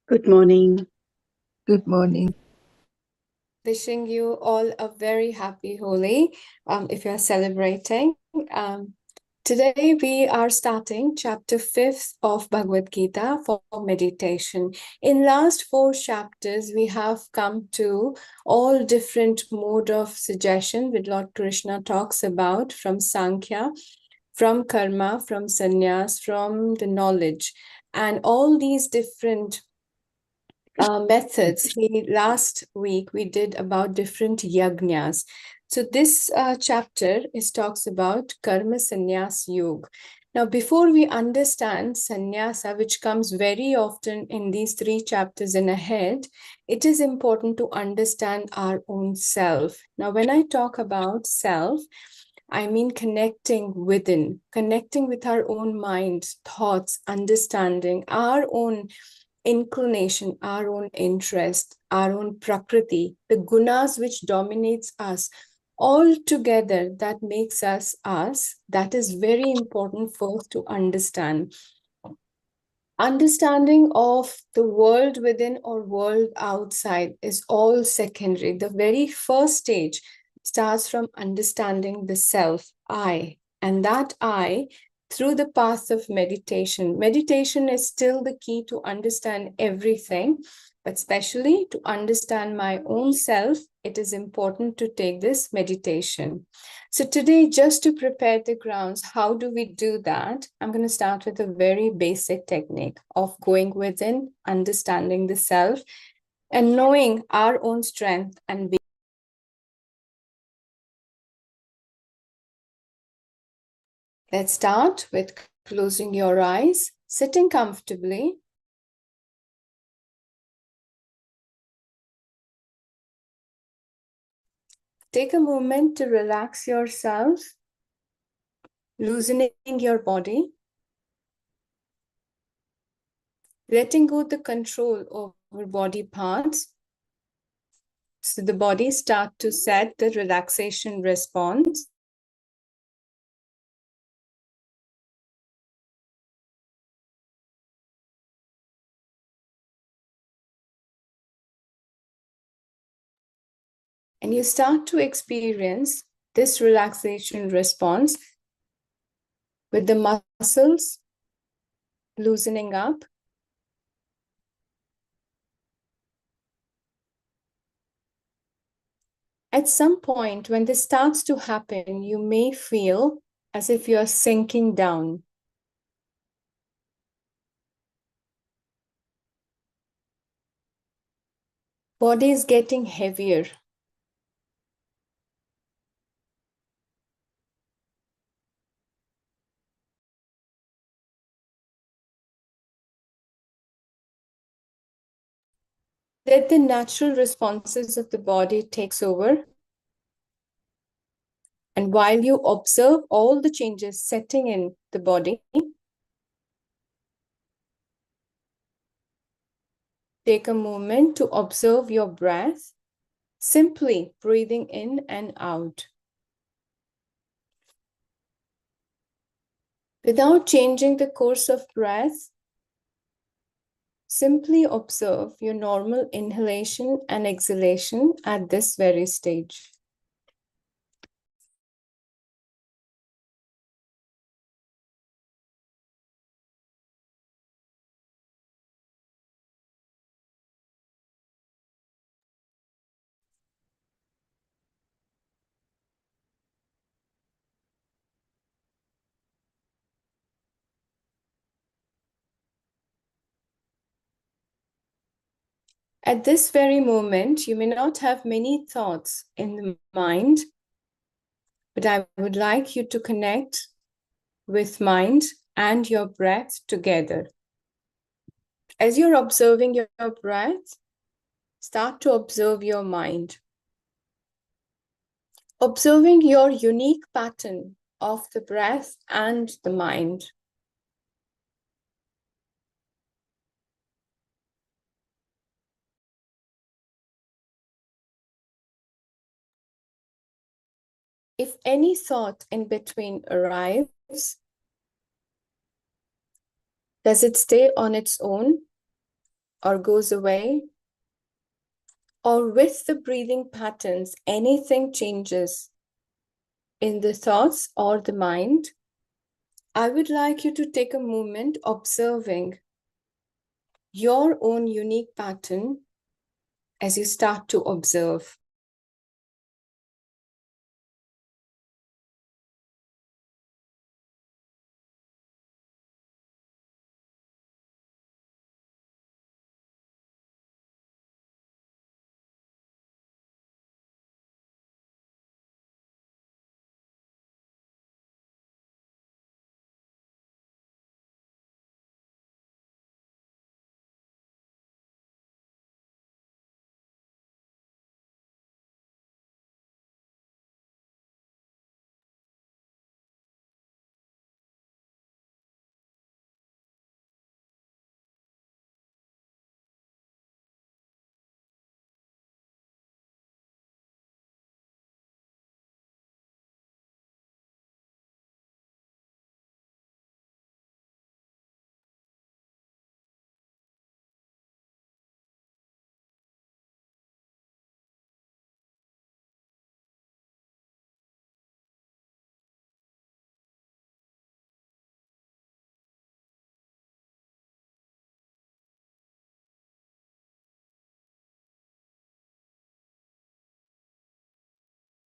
Good morning. Good morning. Wishing you all a very happy Holi if you're celebrating. Today we are starting chapter 5th of Bhagavad Gita for meditation. In last 4 chapters, we have come to all different mode of suggestion which Lord Krishna talks about, from Sankhya, from karma, from sannyas, from the knowledge. And all these different methods. Last week we did about different yagnas. So this chapter is talks about karma sannyas yoga. Now, before we understand sannyasa, which comes very often in these 3 chapters and ahead, it is important to understand our own self. Now, when I talk about self, I mean connecting within, connecting with our own mind, thoughts, understanding our own inclination, our own interest, our own prakriti, the gunas which dominates us, all together that makes us us. That is very important first to understand. Understanding of the world within or world outside is all secondary. The very first stage starts from understanding the self, I, and that I through the path of meditation. Meditation is still the key to understand everything, but especially to understand my own self, it is important to take this meditation. So today, just to prepare the grounds, how do we do that? I'm going to start with a very basic technique of going within, understanding the self, and knowing our own strength and being. Let's start with closing your eyes, sitting comfortably. Take a moment to relax yourself, loosening your body, letting go the control over body parts. So the body starts to set the relaxation response. And you start to experience this relaxation response with the muscles loosening up. At some point, when this starts to happen, you may feel as if you're sinking down. Body is getting heavier. Let the natural responses of the body takes over. And while you observe all the changes setting in the body, take a moment to observe your breath, simply breathing in and out. Without changing the course of breath, simply observe your normal inhalation and exhalation at this very stage. At this very moment, you may not have many thoughts in the mind, but I would like you to connect with mind and your breath together. As you're observing your breath, start to observe your mind. Observing your unique pattern of the breath and the mind. If any thought in between arrives, does it stay on its own? or goes away, or with the breathing patterns, anything changes in the thoughts or the mind, I would like you to take a moment observing your own unique pattern as you start to observe.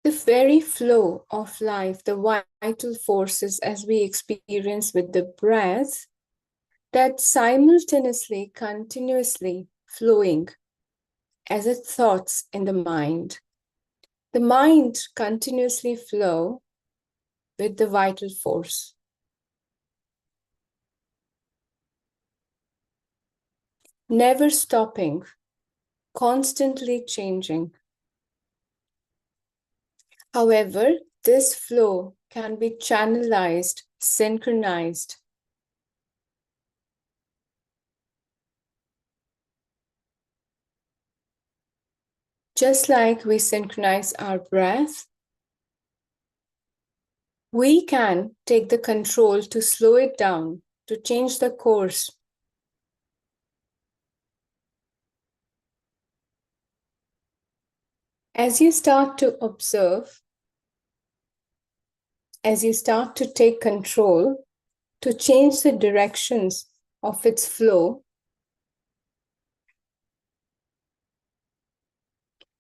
The very flow of life, the vital forces as we experience with the breath, that simultaneously, continuously flowing as its thoughts in the mind. The mind continuously flow with the vital force. Never stopping, constantly changing. However, this flow can be channelized, synchronized. Just like we synchronize our breath, we can take the control to slow it down, to change the course. As you start to observe, as you start to take control, to change the directions of its flow,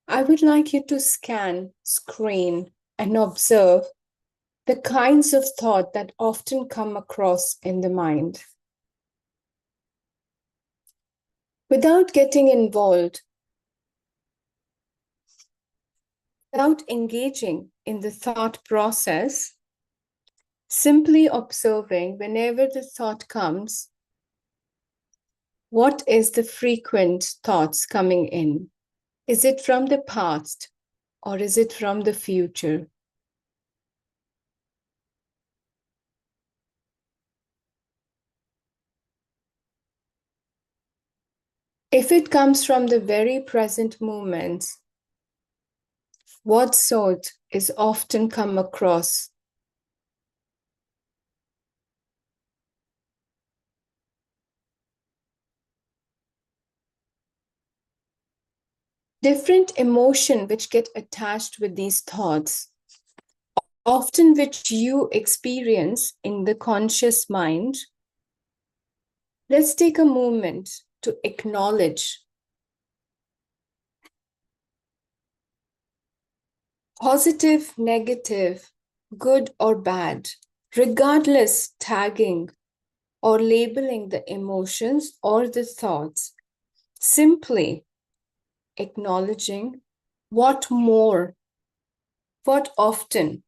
I would like you to scan, screen, and observe the kinds of thought that often come across in the mind. Without getting involved, without engaging in the thought process, simply observing whenever the thought comes, what is the frequent thoughts coming in? Is it from the past or is it from the future? If it comes from the very present moment, what sort is often come across? Different emotion which get attached with these thoughts, often which you experience in the conscious mind. Let's take a moment to acknowledge positive, negative, good or bad, regardless tagging or labeling the emotions or the thoughts, simply acknowledging what more, what often.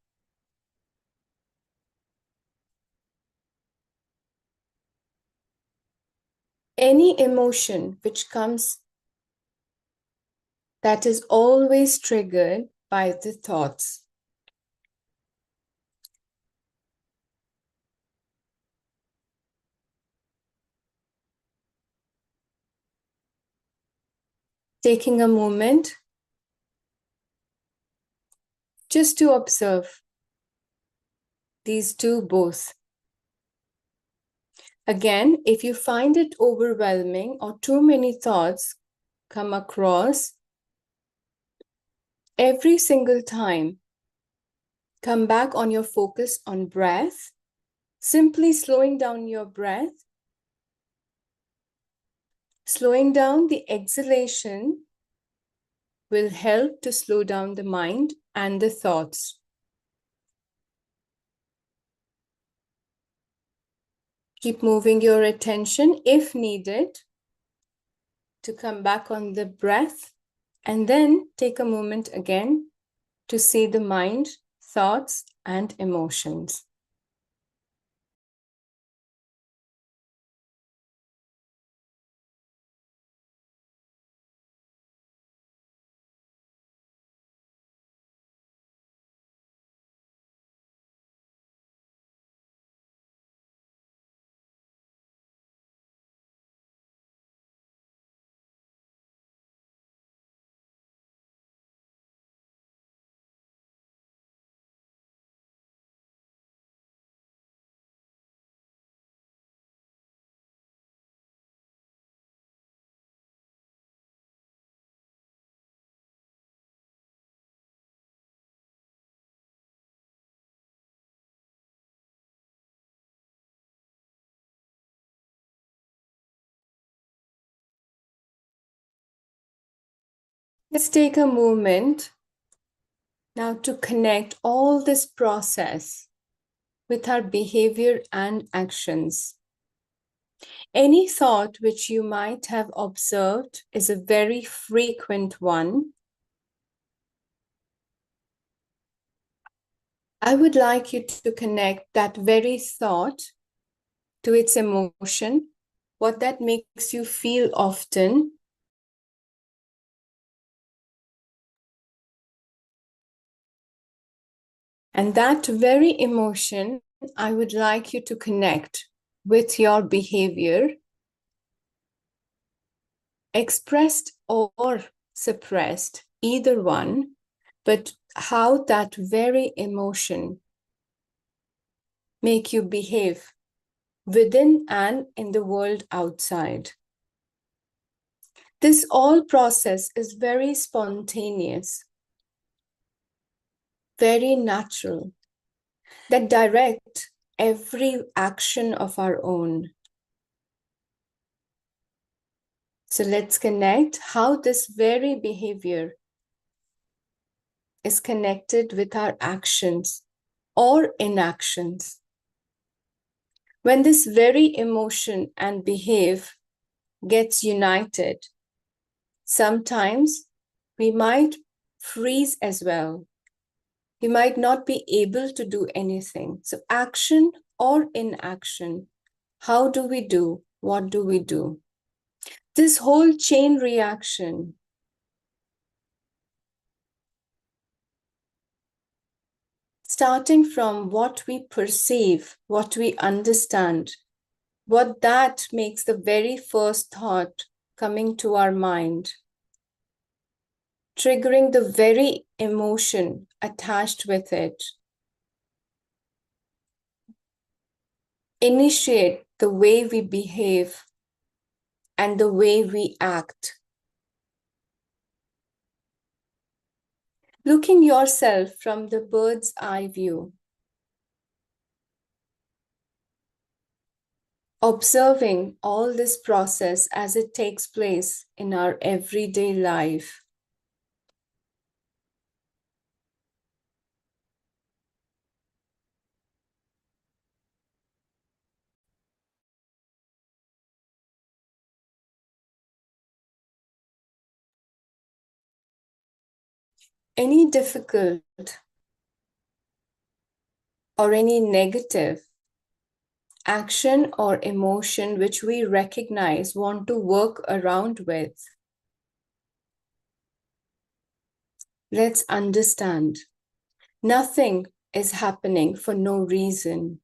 Any emotion which comes that is always triggered by the thoughts. Taking a moment just to observe these two both. Again, if you find it overwhelming or too many thoughts come across, every single time, come back on your focus on breath, simply slowing down your breath, slowing down the exhalation will help to slow down the mind and the thoughts. Keep moving your attention if needed to come back on the breath, and then take a moment again to see the mind, thoughts, and emotions. Let's take a moment now to connect all this process with our behavior and actions. Any thought which you might have observed is a very frequent one. I would like you to connect that very thought to its emotion, what that makes you feel often. And that very emotion, I would like you to connect with your behavior, expressed or suppressed, either one, but how that very emotion make you behave within and in the world outside. This all process is very spontaneous, very natural, that direct every action of our own. So let's connect how this very behavior is connected with our actions or inactions. When this very emotion and behave gets united, sometimes we might freeze as well. We might not be able to do anything. So action or inaction, how do we do? What do we do? This whole chain reaction starting from what we perceive, what we understand, what that makes the very first thought coming to our mind, triggering the very emotion attached with it, initiate the way we behave and the way we act. Looking yourself from the bird's eye view, observing all this process as it takes place in our everyday life. Any difficult or any negative action or emotion which we recognize, want to work around with, let's understand nothing is happening for no reason.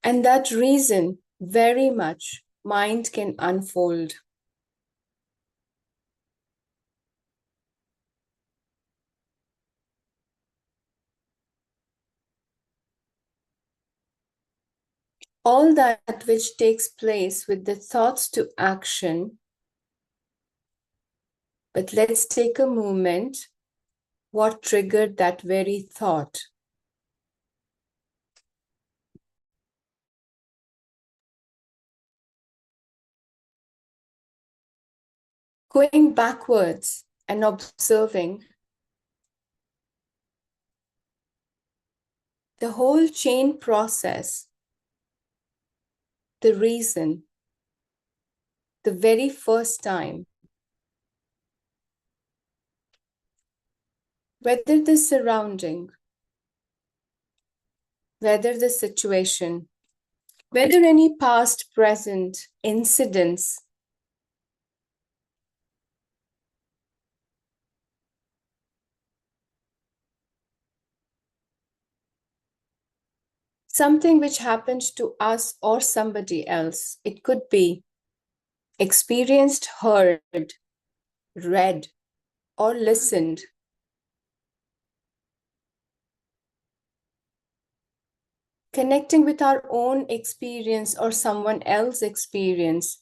And that reason very much mind can unfold. all that which takes place with the thoughts to action. But let's take a moment. What triggered that very thought? Going backwards and observing the whole chain process, the reason, the very first time, whether the surrounding, whether the situation, whether any past, present incidents, something which happened to us or somebody else. It could be experienced, heard, read, or listened. Connecting with our own experience or someone else's experience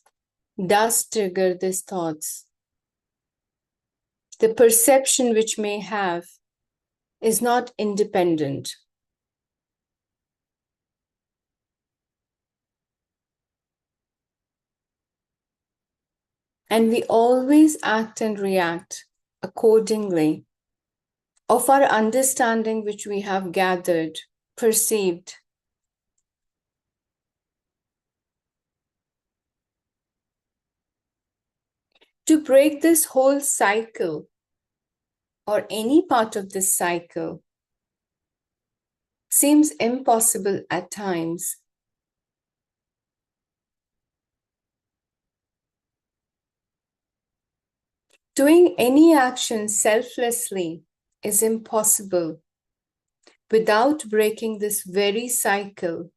does trigger these thoughts. The perception which may have is not independent. And we always act and react accordingly of our understanding which we have gathered, perceived. To break this whole cycle or any part of this cycle seems impossible at times. Doing any action selflessly is impossible without breaking this very cycle.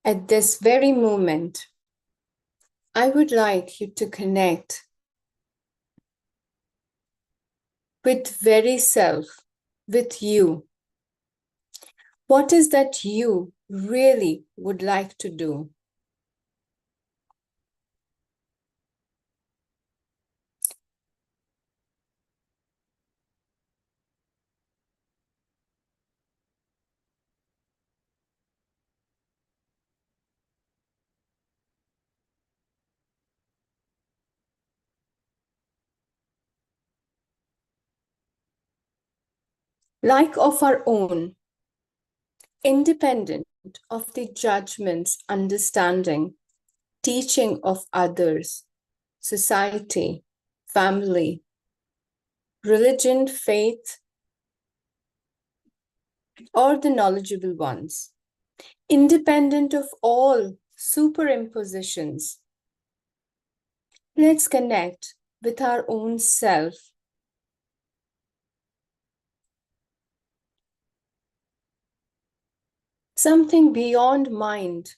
At this very moment, I would like you to connect with very self, with you. What is that you really would like to do? Like of our own, independent of the judgments, understanding, teaching of others, society, family, religion, faith, or the knowledgeable ones, independent of all superimpositions. Let's connect with our own self. Something beyond mind,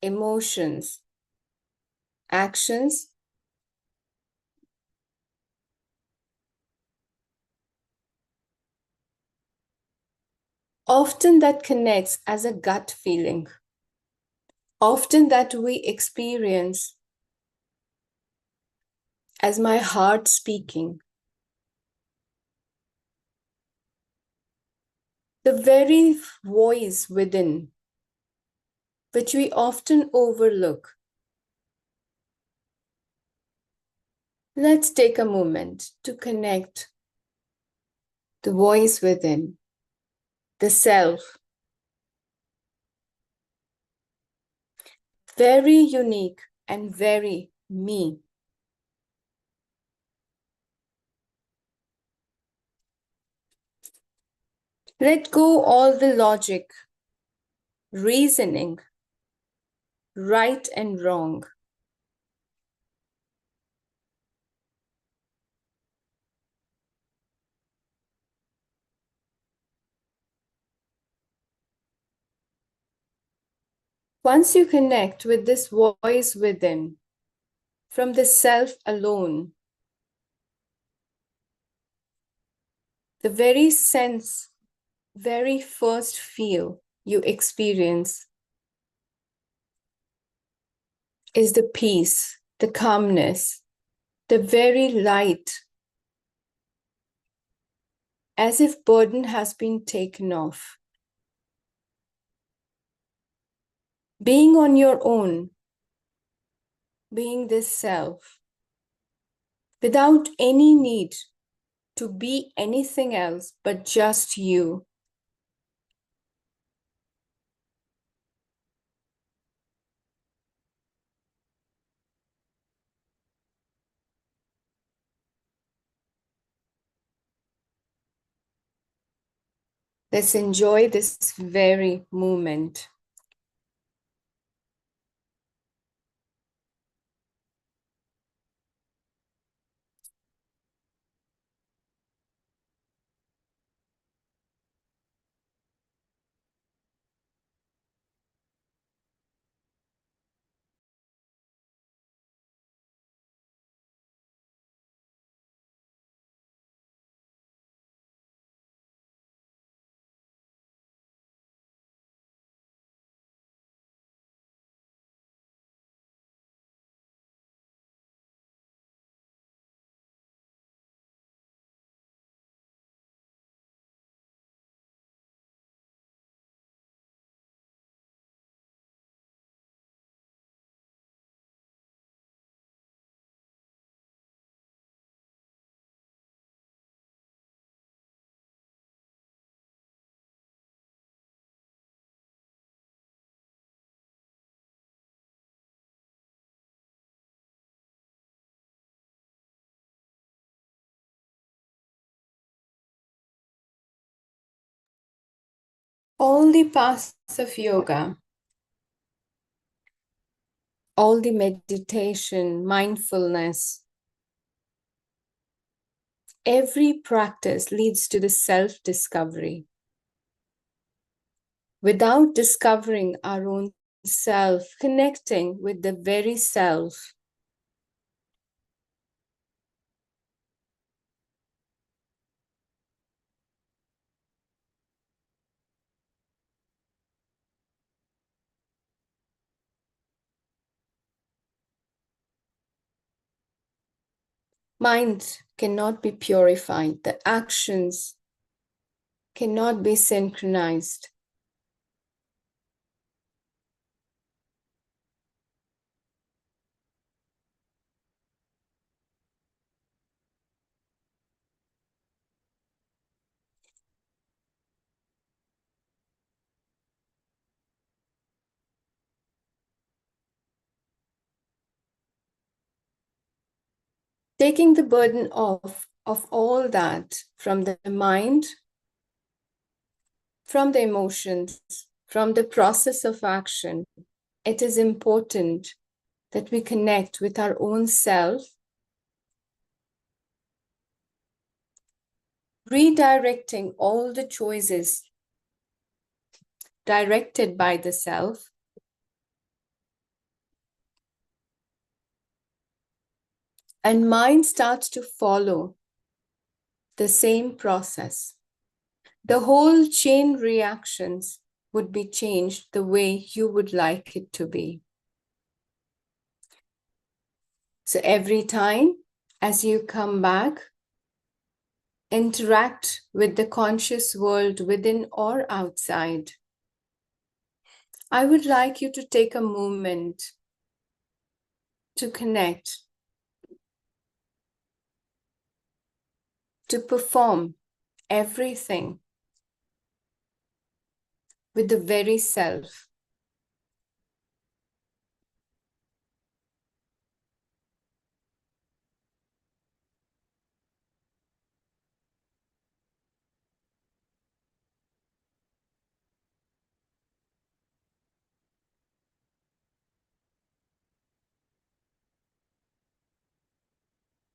emotions, actions, often that connects as a gut feeling, often that we experience as my heart speaking. The very voice within, which we often overlook. Let's take a moment to connect the voice within, the self. Very unique and very me. Let go all the logic, reasoning, right and wrong. Once you connect with this voice within, from the self alone, the very first feel you experience is the peace, the calmness, the very light, as if burden has been taken off. Being on your own, being this self, without any need to be anything else but just you. Let's enjoy this very moment. All the paths of yoga, all the meditation, mindfulness, every practice leads to the self-discovery. Without discovering our own self, connecting with the very self, mind cannot be purified, the actions cannot be synchronized. Taking the burden off of all that from the mind, from the emotions, from the process of action, it is important that we connect with our own self, redirecting all the choices directed by the self, and mind starts to follow the same process. The whole chain reactions would be changed the way you would like it to be. So every time as you come back, interact with the conscious world within or outside, I would like you to take a moment to connect, to perform everything with the very self.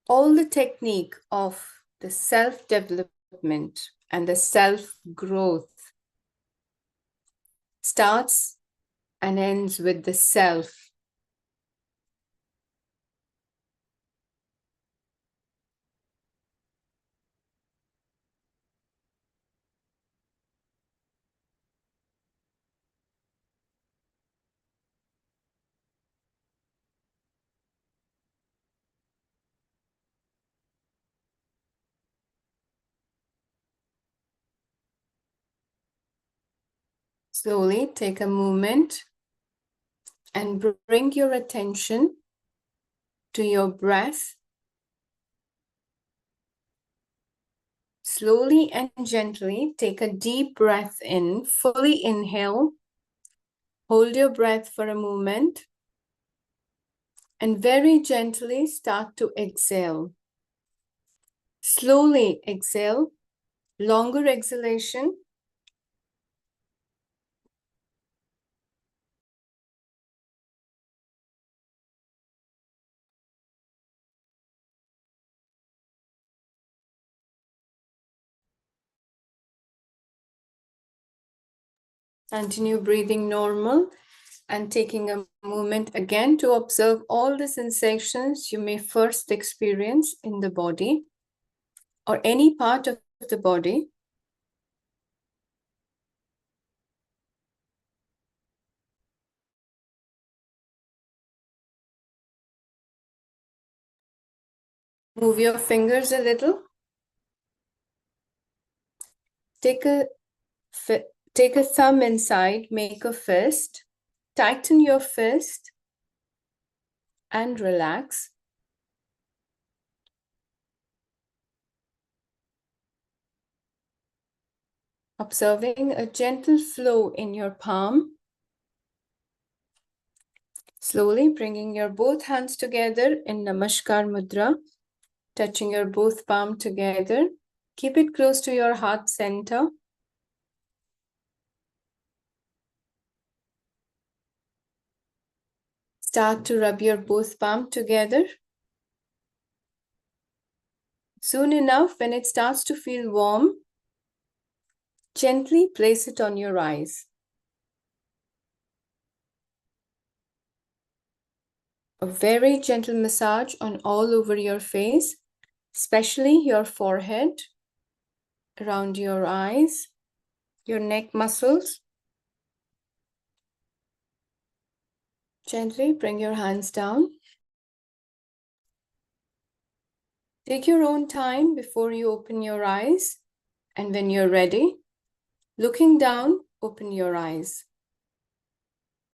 All the technique of the self-development and the self-growth starts and ends with the self. Slowly take a moment and bring your attention to your breath. Slowly and gently take a deep breath in, fully inhale, hold your breath for a moment, and very gently start to exhale. Slowly exhale, longer exhalation. Continue breathing normal and taking a moment again to observe all the sensations you may first experience in the body or any part of the body. Move your fingers a little. Take a thumb inside, make a fist. Tighten your fist and relax. Observing a gentle flow in your palm. Slowly bringing your both hands together in Namaskar Mudra, touching your both palm together. Keep it close to your heart center. Start to rub your both palm together. Soon enough, when it starts to feel warm, gently place it on your eyes. A very gentle massage on all over your face, especially your forehead, around your eyes, your neck muscles. Gently bring your hands down. Take your own time before you open your eyes, and when you're ready, looking down, open your eyes.